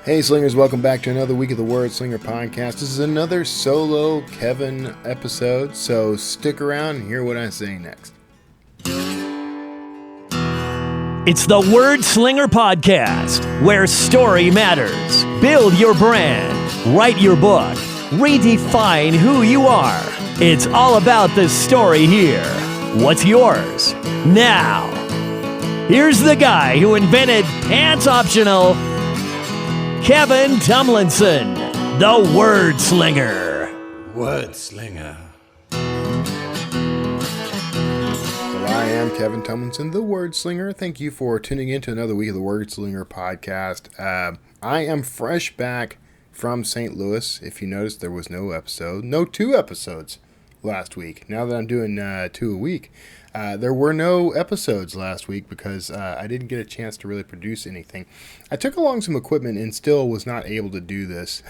Hey Slingers, welcome back to another week of the Wordslinger podcast. This is another solo Kevin episode, so stick around and hear what I say next. It's the Wordslinger podcast, where story matters. Build your brand, write your book, redefine who you are. It's all about the story here. What's yours? Now, here's the guy who invented pants optional, Kevin Tomlinson, the Wordslinger. Wordslinger. So I am Kevin Tomlinson, the Wordslinger. Thank you for tuning in to another week of the Wordslinger podcast. I am fresh back from St. Louis. If you noticed, there was no two episodes last week. Now that I'm doing 2 a week. There were no episodes last week because I didn't get a chance to really produce anything. I took along some equipment and still was not able to do this.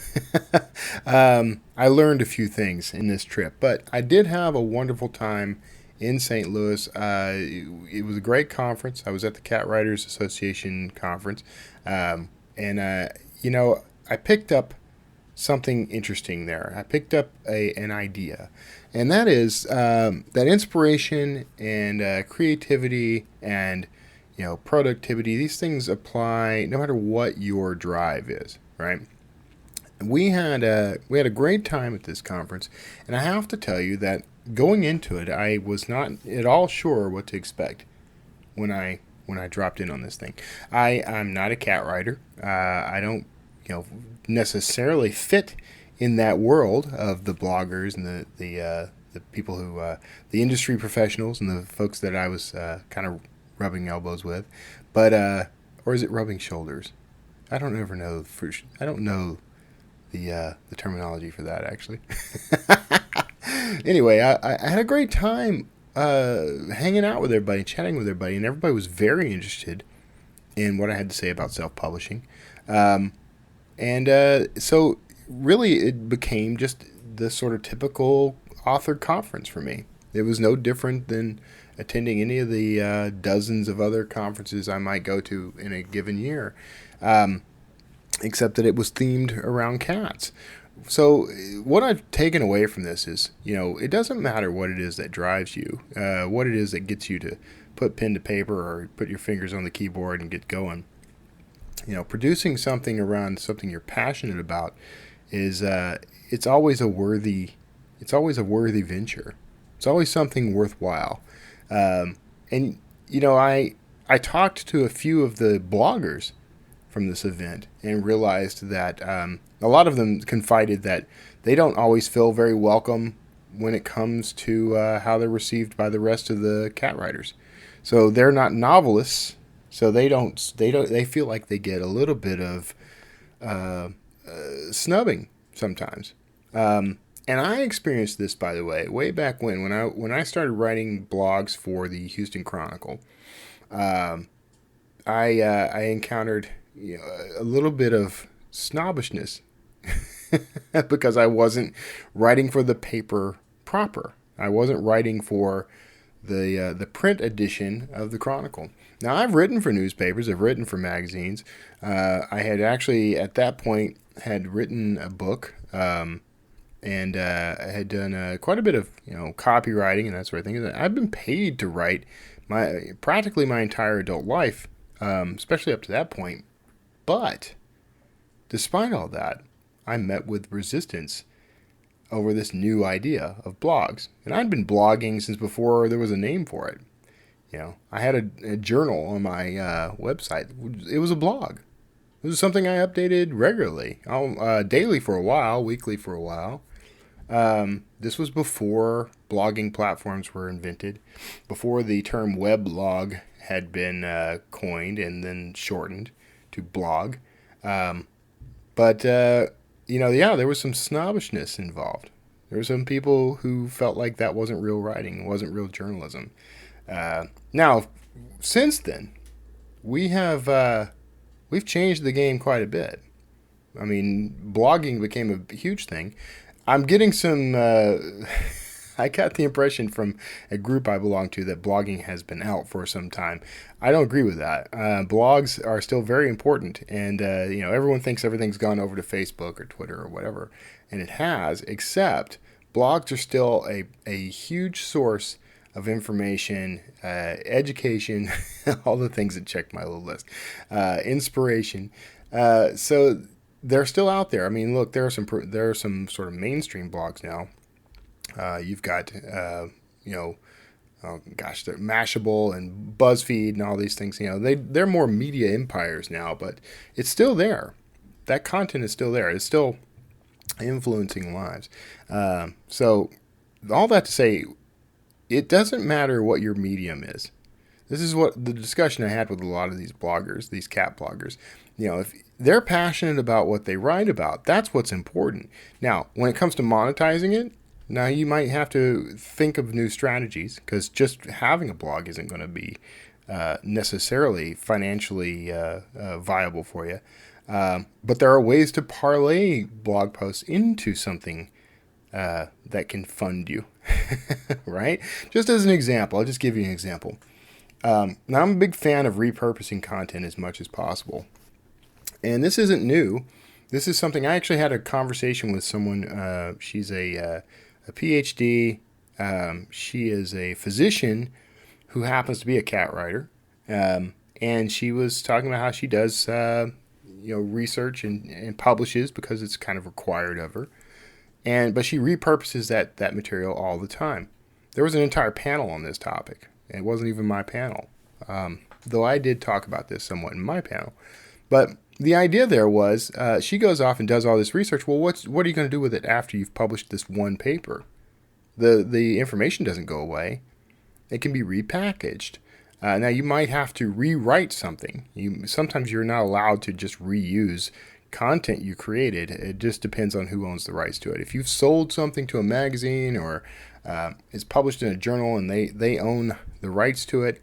I learned a few things in this trip, but I did have a wonderful time in St. Louis. It was a great conference. I was at the Cat Writers Association conference, and I picked up something interesting there. I picked up an idea. And that is that inspiration and creativity and productivity. These things apply no matter what your drive is, right? We had a great time at this conference, and I have to tell you that going into it, I was not at all sure what to expect when I dropped in on this thing. I'm not a cat writer. I don't necessarily fit in that world of the bloggers and the people who, the industry professionals and the folks that I was kind of rubbing elbows with, but or is it rubbing shoulders? I don't ever know. I don't know the terminology for that actually. Anyway, I had a great time hanging out with everybody, chatting with everybody, and everybody was very interested in what I had to say about self-publishing, so really, it became just the sort of typical author conference for me. It was no different than attending any of the dozens of other conferences I might go to in a given year, except that it was themed around cats. So what I've taken away from this is, it doesn't matter what it is that drives you, what it is that gets you to put pen to paper or put your fingers on the keyboard and get going. Producing something around something you're passionate about is it's always a worthy venture. It's always something worthwhile. I talked to a few of the bloggers from this event and realized that a lot of them confided that they don't always feel very welcome when it comes to how they're received by the rest of the cat writers. So they're not novelists, so they feel like they get a little bit of snubbing sometimes. And I experienced this, by the way back when I started writing blogs for the Houston Chronicle. I encountered a little bit of snobbishness because I wasn't writing for the paper proper. I wasn't writing for the print edition of the Chronicle. Now, I've written for newspapers. I've written for magazines. I had actually, at that point, had written a book, and I had done quite a bit of copywriting and that sort of thing. I've been paid to write practically my entire adult life, especially up to that point. But despite all that, I met with resistance over this new idea of blogs. And I'd been blogging since before there was a name for it. I had a journal on my website. It was a blog. It was something I updated regularly, daily for a while, weekly for a while. This was before blogging platforms were invented, before the term weblog had been coined and then shortened to blog. There was some snobbishness involved. There were some people who felt like that wasn't real writing, wasn't real journalism. Now, since then, we've changed the game quite a bit. I mean, blogging became a huge thing. I'm getting some, I got the impression from a group I belong to that blogging has been out for some time. I don't agree with that. Blogs are still very important, and everyone thinks everything's gone over to Facebook or Twitter or whatever, and it has. Except blogs are still a huge source of information, education, all the things that check my little list, inspiration. So they're still out there. I mean, look, there are some sort of mainstream blogs now. You've got, they're Mashable and BuzzFeed and all these things. They're more media empires now, but it's still there. That content is still there. It's still influencing lives. So all that to say, it doesn't matter what your medium is. This is what the discussion I had with a lot of these bloggers, these cat bloggers. If they're passionate about what they write about, that's what's important. Now, when it comes to monetizing it, now you might have to think of new strategies, because just having a blog isn't going to be necessarily financially viable for you. But there are ways to parlay blog posts into something that can fund you, right? Just as an example, I'll just give you an example. Now, I'm a big fan of repurposing content as much as possible. And this isn't new. This is something I actually had a conversation with someone. She's a PhD. She is a physician who happens to be a cat writer. And she was talking about how she does research and publishes because it's kind of required of her. But she repurposes that material all the time. There was an entire panel on this topic. It wasn't even my panel, though I did talk about this somewhat in my panel. But the idea there was she goes off and does all this research. Well, what are you going to do with it after you've published this one paper? The information doesn't go away. It can be repackaged. Now, you might have to rewrite something. Sometimes you're not allowed to just reuse content you created. It just depends on who owns the rights to it. If you've sold something to a magazine or it's published in a journal and they own the rights to it,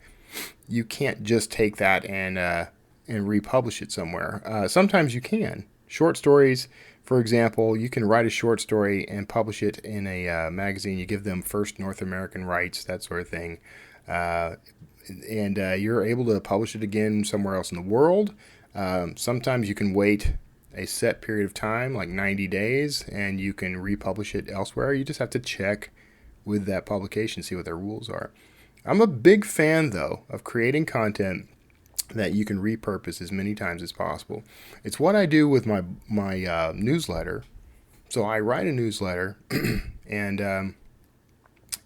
you can't just take that and republish it somewhere. Sometimes you can. Short stories, for example, you can write a short story and publish it in a magazine. You give them first North American rights, that sort of thing. And you're able to publish it again somewhere else in the world. Sometimes you can wait a set period of time, like 90 days, and you can republish it elsewhere. You just have to check with that publication, see what their rules are. I'm a big fan, though, of creating content that you can repurpose as many times as possible. It's what I do with my newsletter. So I write a newsletter, and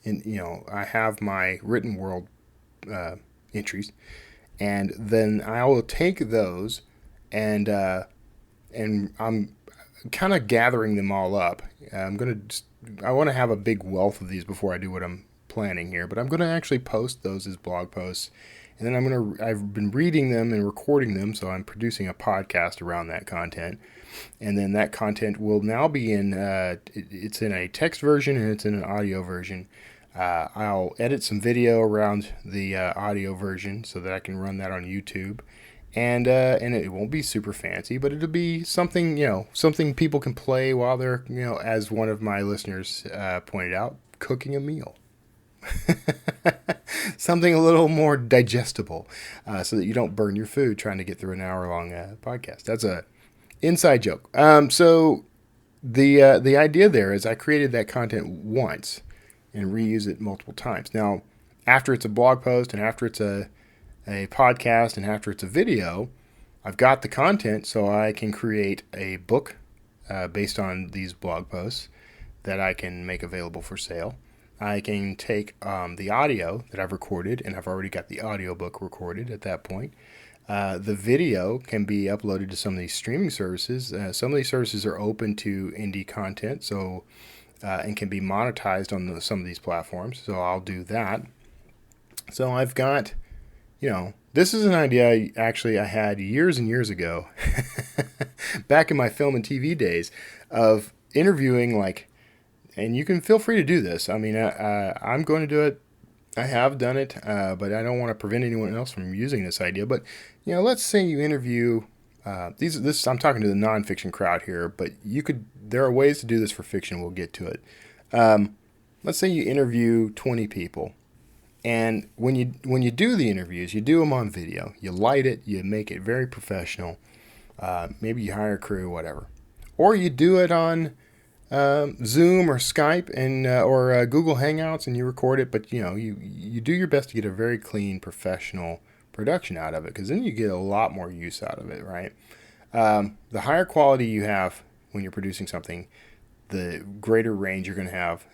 I have my written world entries, and then I will take those and I'm kind of gathering them all up. I want to have a big wealth of these before I do what I'm planning here, but I'm going to actually post those as blog posts, and then I've been reading them and recording them, so I'm producing a podcast around that content, and then that content will now be it's in a text version and it's in an audio version. I'll edit some video around the audio version so that I can run that on YouTube. And it won't be super fancy, but it'll be something, something people can play while they're, as one of my listeners pointed out, cooking a meal. Something a little more digestible, so that you don't burn your food trying to get through an hour-long podcast. That's a inside joke. So the idea there is I created that content once and reuse it multiple times. Now, after it's a blog post and after it's a podcast and after it's a video, I've got the content, so I can create a book based on these blog posts that I can make available for sale. I can take the audio that I've recorded, and I've already got the audiobook recorded at that point. The video can be uploaded to some of these streaming services. Some of these services are open to indie content, so and can be monetized on some of these platforms, so I'll do that. So I've got, this is an idea I had years and years ago, back in my film and TV days, of interviewing, and you can feel free to do this. I mean, I'm going to do it. I have done it, but I don't want to prevent anyone else from using this idea. But, let's say you interview, I'm talking to the nonfiction crowd here, but there are ways to do this for fiction. We'll get to it. let's say you interview 20 people. And when you do the interviews, you do them on video. You light it, you make it very professional. Maybe you hire a crew, whatever. Or you do it on Zoom or Skype and or Google Hangouts, and you record it. But you do your best to get a very clean, professional production out of it, because then you get a lot more use out of it, right? The higher quality you have when you're producing something, the greater range you're going to have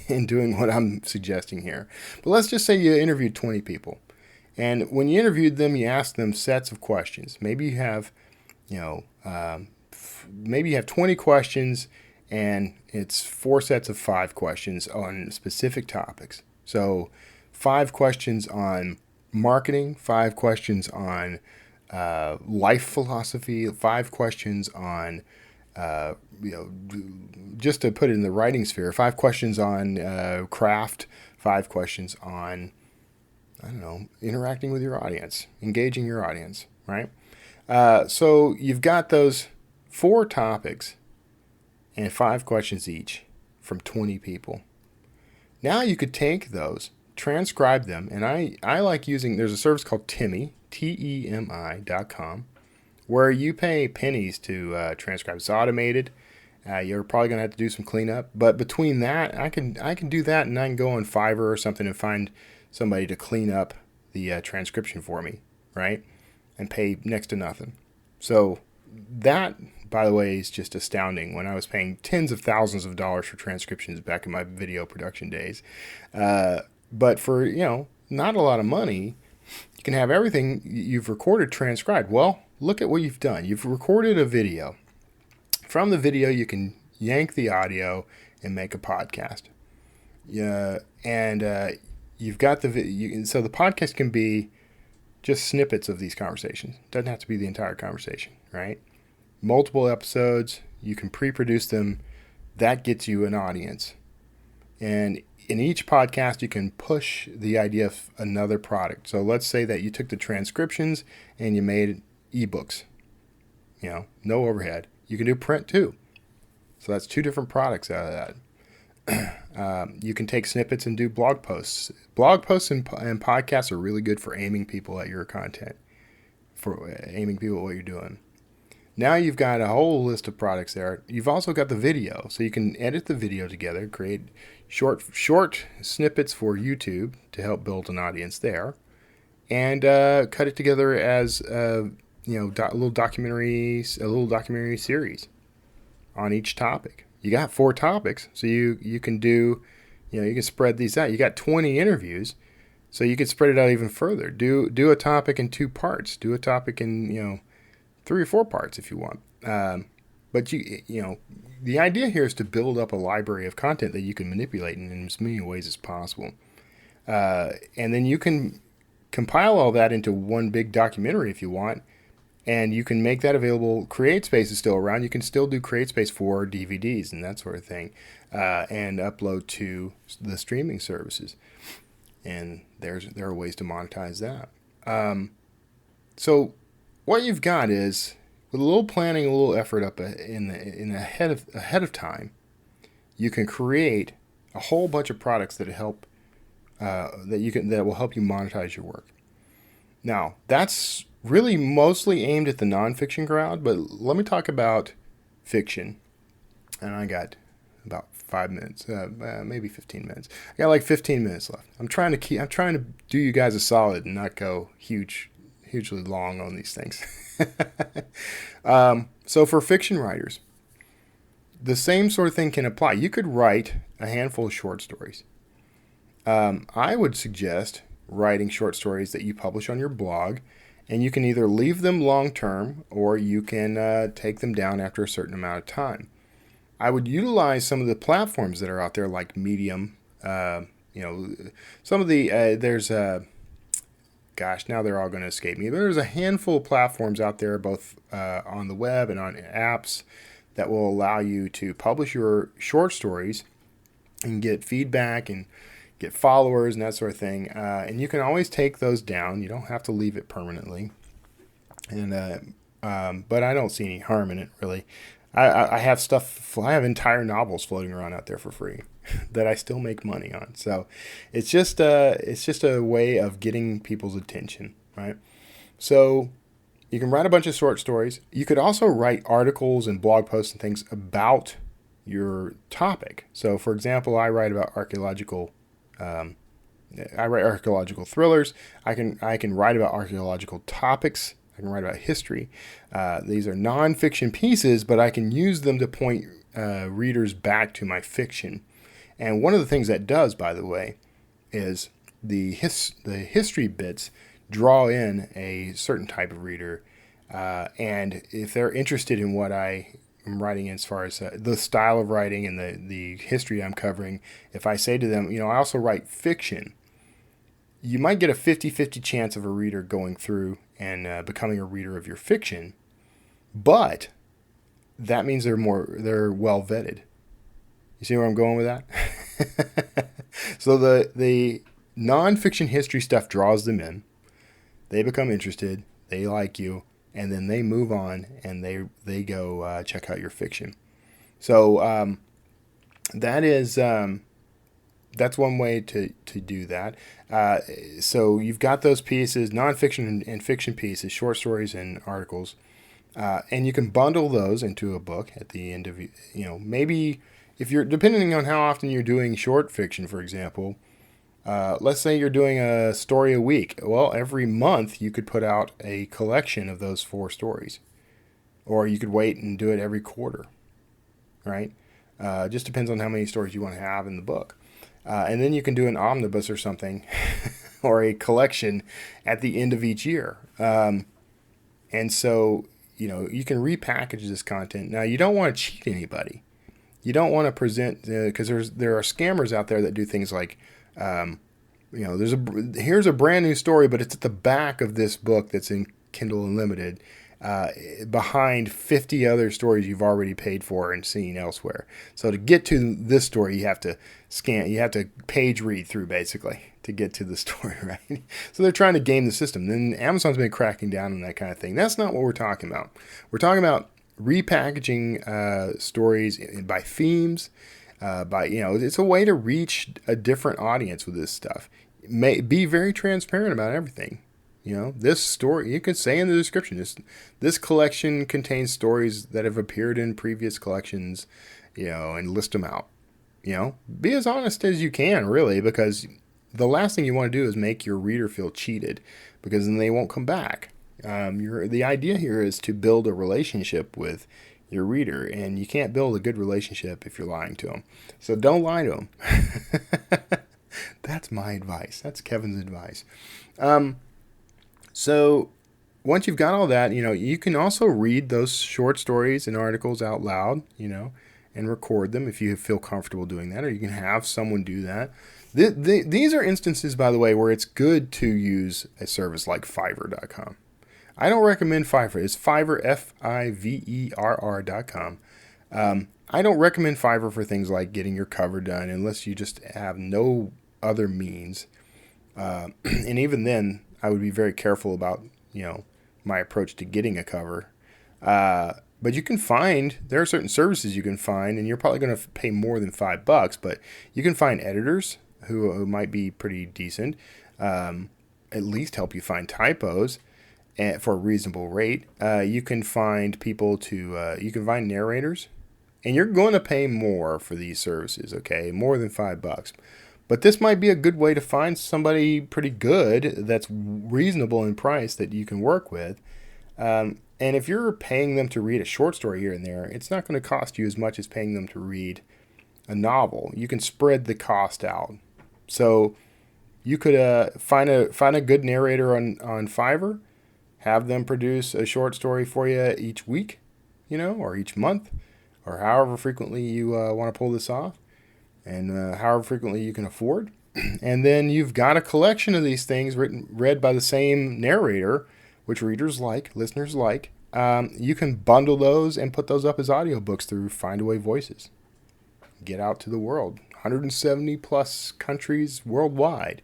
in doing what I'm suggesting here. But let's just say you interviewed 20 people, and when you interviewed them, you asked them sets of questions. Maybe you have, maybe you have 20 questions, and it's 4 sets of 5 questions on specific topics. So 5 questions on marketing, 5 questions on life philosophy, 5 questions on just to put it in the writing sphere, 5 questions on craft, 5 questions on, interacting with your audience, engaging your audience, right? So you've got those 4 topics and 5 questions each from 20 people. Now you could take those, transcribe them, and I like using, there's a service called Temi, TEMI.com, where you pay pennies to transcribe. It's automated. You're probably going to have to do some cleanup. But between that, I can do that, and I can go on Fiverr or something and find somebody to clean up the transcription for me, right? And pay next to nothing. So that, by the way, is just astounding. When I was paying tens of thousands of dollars for transcriptions back in my video production days. But for, not a lot of money, you can have everything you've recorded transcribed. Well, look at what you've done. You've recorded a video. From the video, you can yank the audio and make a podcast. Yeah, and you've got the video. So the podcast can be just snippets of these conversations. Doesn't have to be the entire conversation, right? Multiple episodes. You can pre-produce them. That gets you an audience. And in each podcast, you can push the idea of another product. So let's say that you took the transcriptions and you made ebooks. No overhead. You can do print too. So that's 2 different products out of that. You can take snippets and do blog posts. Blog posts and podcasts are really good for aiming people at your content, for aiming people at what you're doing. Now you've got a whole list of products there. You've also got the video, so you can edit the video together, create short snippets for YouTube to help build an audience there, and cut it together as a little documentary series on each topic. You got 4 topics, so you can do, you can spread these out. You got 20 interviews, so you could spread it out even further. Do a topic in 2 parts. Do a topic in 3 or 4 parts if you want. But the idea here is to build up a library of content that you can manipulate in as many ways as possible, and then you can compile all that into one big documentary if you want. And you can make that available. CreateSpace is still around. You can still do CreateSpace for DVDs and that sort of thing, and upload to the streaming services. And there are ways to monetize that. So what you've got is, with a little planning, a little effort up ahead of time, you can create a whole bunch of products that help that will help you monetize your work. Now, that's really mostly aimed at the nonfiction crowd, but let me talk about fiction. And I got about 5 minutes, maybe 15 minutes. I got like 15 minutes left. I'm trying to do you guys a solid and not go hugely long on these things. So for fiction writers, the same sort of thing can apply. You could write a handful of short stories. I would suggest writing short stories that you publish on your blog, and you can either leave them long term or you can take them down after a certain amount of time. I would utilize some of the platforms that are out there, like Medium. Some of the there's now they're all going to escape me. But there's a handful of platforms out there, both on the web and on apps, that will allow you to publish your short stories and get feedback and get followers and that sort of thing. And you can always take those down. You don't have to leave it permanently. And but I don't see any harm in it, really. I have stuff. I have entire novels floating around out there for free that I still make money on. So it's just a way of getting people's attention, right? So you can write a bunch of short stories. You could also write articles and blog posts and things about your topic. So, for example, I write about archaeological. I write archaeological thrillers. I can write about archaeological topics. I can write about history. These are nonfiction pieces, but I can use them to point readers back to my fiction. And one of the things that does, by the way, is the history bits draw in a certain type of reader. And if they're interested in what I am writing as far as the style of writing and the history I'm covering, if I say to them, I also write fiction, you might get a 50-50 chance of a reader going through and becoming a reader of your fiction, but that means they're well vetted. You see where I'm going with that? So the nonfiction history stuff draws them in. They become interested. They like you, and then they move on and they go check out your fiction. So that is. That's one way to do that. So you've got those pieces, nonfiction and fiction pieces, short stories and articles, and you can bundle those into a book at the end of, maybe if you're, depending on how often you're doing short fiction, for example, let's say you're doing a story a week. Well, every month you could put out a collection of those 4 stories, or you could wait and do it every quarter, right? Just depends on how many stories you want to have in the book. And then you can do an omnibus or something or a collection at the end of each year. And so, you can repackage this content. Now, you don't want to cheat anybody. You don't want to present, because there are scammers out there that do things like, here's a brand new story, but it's at the back of this book that's in Kindle Unlimited, behind 50 other stories you've already paid for and seen elsewhere. So to get to this story, you have to page read through basically to get to the story, right? So they're trying to game the system. Then Amazon's been cracking down on that kind of thing. That's not what we're talking about. We're talking about repackaging stories by themes, it's a way to reach a different audience with this stuff. Be very transparent about everything. This story, you could say in the description, this collection contains stories that have appeared in previous collections, and list them out. Be as honest as you can, really, because the last thing you want to do is make your reader feel cheated, because then they won't come back. The idea here is to build a relationship with your reader, and you can't build a good relationship if you're lying to them. So don't lie to them. That's my advice. That's Kevin's advice. So once you've got all that, you can also read those short stories and articles out loud, and record them if you feel comfortable doing that, or you can have someone do that. These are instances, by the way, where it's good to use a service like Fiverr.com. I don't recommend Fiverr. It's Fiverr, Fiverr.com. I don't recommend Fiverr for things like getting your cover done unless you just have no other means. And even then, I would be very careful about, my approach to getting a cover. But you can there are certain services you can find, and you're probably going to pay more than $5, but you can find editors who might be pretty decent, at least help you find typos for a reasonable rate. You can find you can find narrators, and you're going to pay more for these services, okay? More than $5. But this might be a good way to find somebody pretty good that's reasonable in price that you can work with. And if you're paying them to read a short story here and there, it's not going to cost you as much as paying them to read a novel. You can spread the cost out. So you could find a good narrator on Fiverr, have them produce a short story for you each week, or each month, or however frequently you want to pull this off. And however frequently you can afford. And then you've got a collection of these things read by the same narrator, which listeners like. You can bundle those and put those up as audiobooks through Findaway Voices. Get out to the world. 170 plus countries worldwide.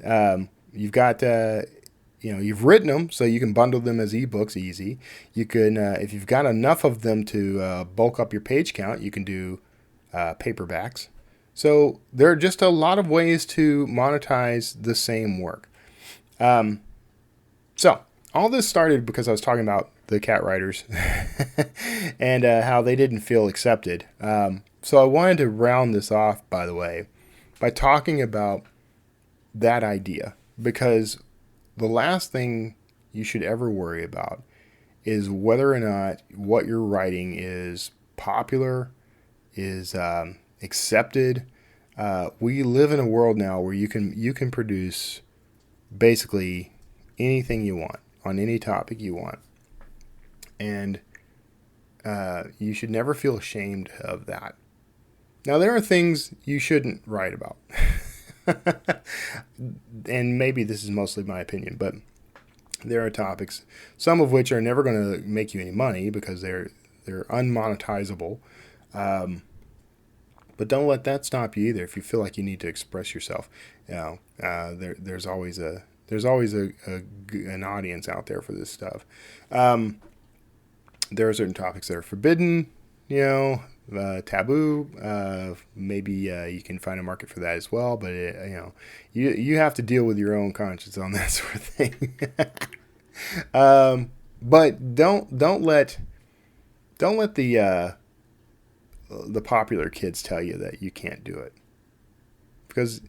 You've got you've written them so you can bundle them as ebooks easy. You can, if you've got enough of them to bulk up your page count, you can do paperbacks. So there are just a lot of ways to monetize the same work. So all this started because I was talking about the cat writers and how they didn't feel accepted. So I wanted to round this off, by the way, by talking about that idea, because the last thing you should ever worry about is whether or not what you're writing is popular, is accepted. We live in a world now where you can produce basically anything you want on any topic you want, and you should never feel ashamed of that. Now, there are things you shouldn't write about. And maybe this is mostly my opinion, but there are topics, some of which are never going to make you any money because they're unmonetizable. But don't let that stop you either. If you feel like you need to express yourself, there's always an audience out there for this stuff. There are certain topics that are forbidden, taboo. Maybe you can find a market for that as well, but you have to deal with your own conscience on that sort of thing. But don't let the popular kids tell you that you can't do it, because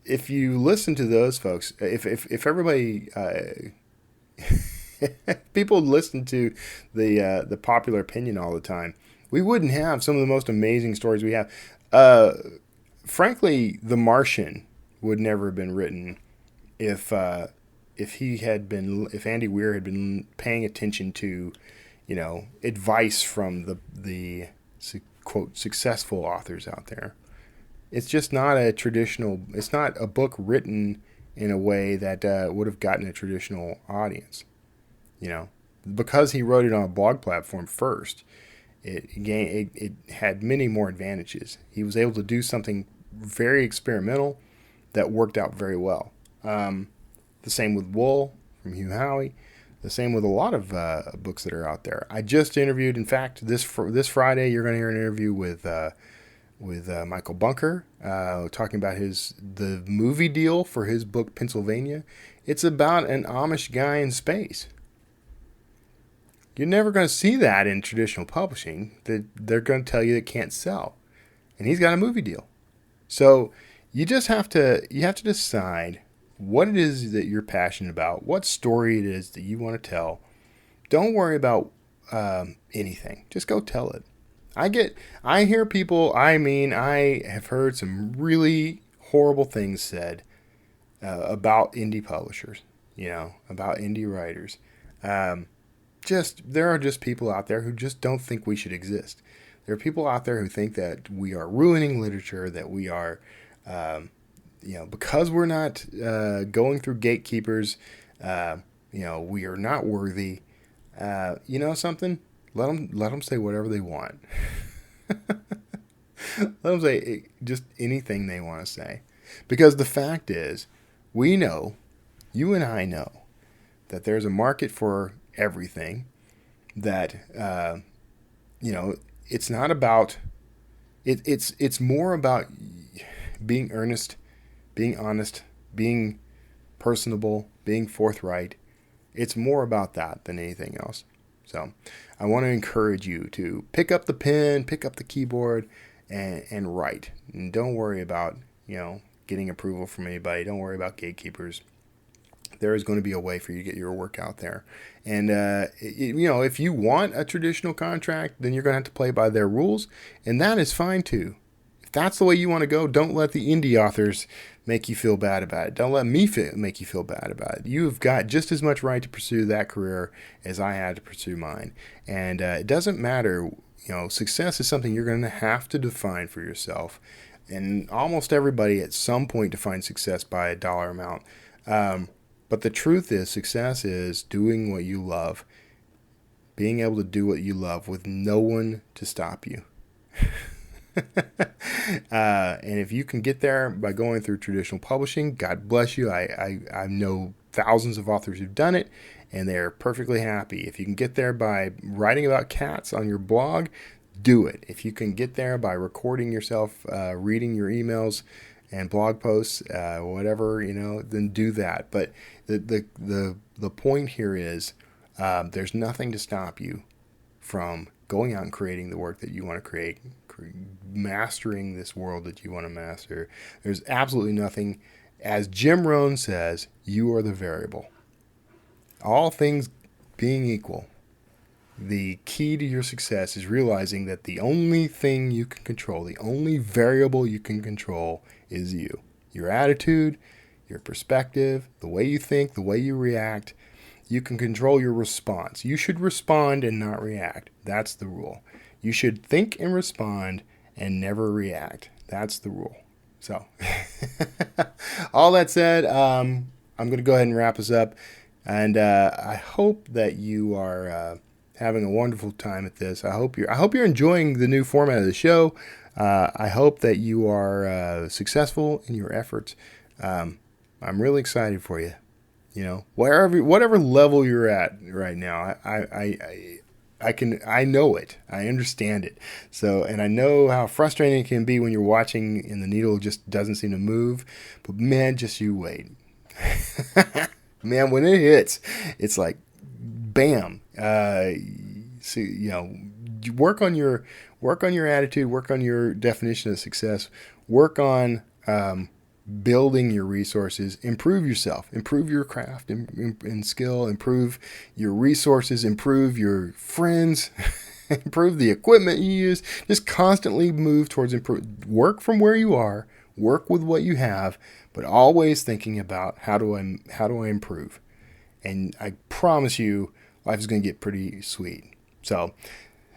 if you listen to those folks, if everybody people listen to the popular opinion all the time, we wouldn't have some of the most amazing stories we have. Frankly, The Martian would never have been written if Andy Weir had been paying attention to, advice from the quote successful authors out there. It's just not it's not a book written in a way that would have gotten a traditional audience. Because he wrote it on a blog platform first, it had many more advantages. He was able to do something very experimental that worked out very well. The same with Wool from Hugh Howey. The same with a lot of books that are out there. I just interviewed, in fact, this Friday, you're going to hear an interview with Michael Bunker, talking about the movie deal for his book Pennsylvania. It's about an Amish guy in space. You're never going to see that in traditional publishing. They're going to tell you it can't sell, and he's got a movie deal. So you have to decide what it is that you're passionate about, what story it is that you want to tell. Don't worry about anything. Just go tell it. I hear people, I have heard some really horrible things said about indie publishers, about indie writers. There are just people out there who just don't think we should exist. There are people out there who think that we are ruining literature, that we are, because we're not going through gatekeepers, we are not worthy. Something? Let them say whatever they want. Let them say just anything they want to say. Because the fact is, we know, you and I know, that there's a market for everything. That, it's not about, it's more about being earnest, being honest, being personable, being forthright. It's more about that than anything else. So I want to encourage you to pick up the pen, pick up the keyboard, and write. And don't worry about, getting approval from anybody. Don't worry about gatekeepers. There is going to be a way for you to get your work out there. And, if you want a traditional contract, then you're going to have to play by their rules. And that is fine too. If that's the way you want to go, don't let the indie authors make you feel bad about it. Don't let me make you feel bad about it. You've got just as much right to pursue that career as I had to pursue mine. And it doesn't matter. Success is something you're going to have to define for yourself. And almost everybody at some point defines success by a dollar amount. But the truth is, success is doing what you love, being able to do what you love with no one to stop you. And if you can get there by going through traditional publishing, God bless you. I know thousands of authors who've done it, and they're perfectly happy. If you can get there by writing about cats on your blog, do it. If you can get there by recording yourself, reading your emails and blog posts, whatever, then do that. But the point here is, there's nothing to stop you from going out and creating the work that you want to create, mastering this world that you want to master. There's absolutely nothing. As Jim Rohn says, you are the variable. All things being equal, the key to your success is realizing that the only thing you can control, the only variable you can control is you. Your attitude, your perspective, the way you think, the way you react. You can control your response. You should respond and not react. That's the rule. You should think and respond and never react. That's the rule. So, all that said, I'm going to go ahead and wrap us up. And I hope that you are having a wonderful time at this. I hope you're enjoying the new format of the show. I hope that you are successful in your efforts. I'm really excited for you. Whatever level you're at right now, I know it. I understand it. So, and I know how frustrating it can be when you're watching and the needle just doesn't seem to move. But man, just you wait. Man, when it hits, it's like, bam. So, work on your attitude, work on your definition of success, work on building your resources, improve yourself, improve your craft and skill, improve your resources, improve your friends, improve the equipment you use. Just constantly move towards work from where you are, work with what you have, but always thinking about how do I improve. And I promise you, life is going to get pretty sweet. So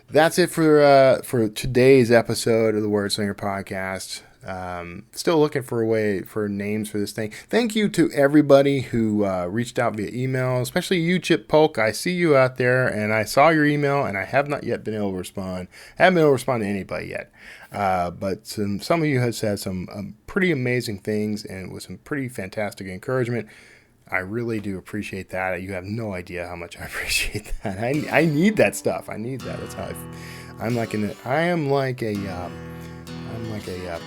that's it for today's episode of the Wordslinger podcast. Still looking for names for this thing. Thank you to everybody who reached out via email, especially you, Chip Polk. I see you out there, and I saw your email, and I have not yet been able to respond. I haven't been able to respond to anybody yet. But some of you have said some pretty amazing things, and with some pretty fantastic encouragement. I really do appreciate that. You have no idea how much I appreciate that. I need that stuff. I need that. That's how I'm like a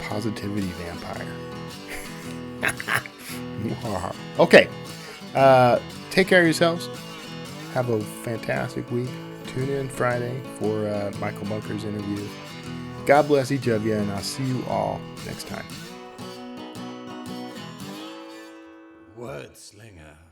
positivity vampire. Okay. Take care of yourselves. Have a fantastic week. Tune in Friday for Michael Bunker's interview. God bless each of you, and I'll see you all next time. Wordslinger.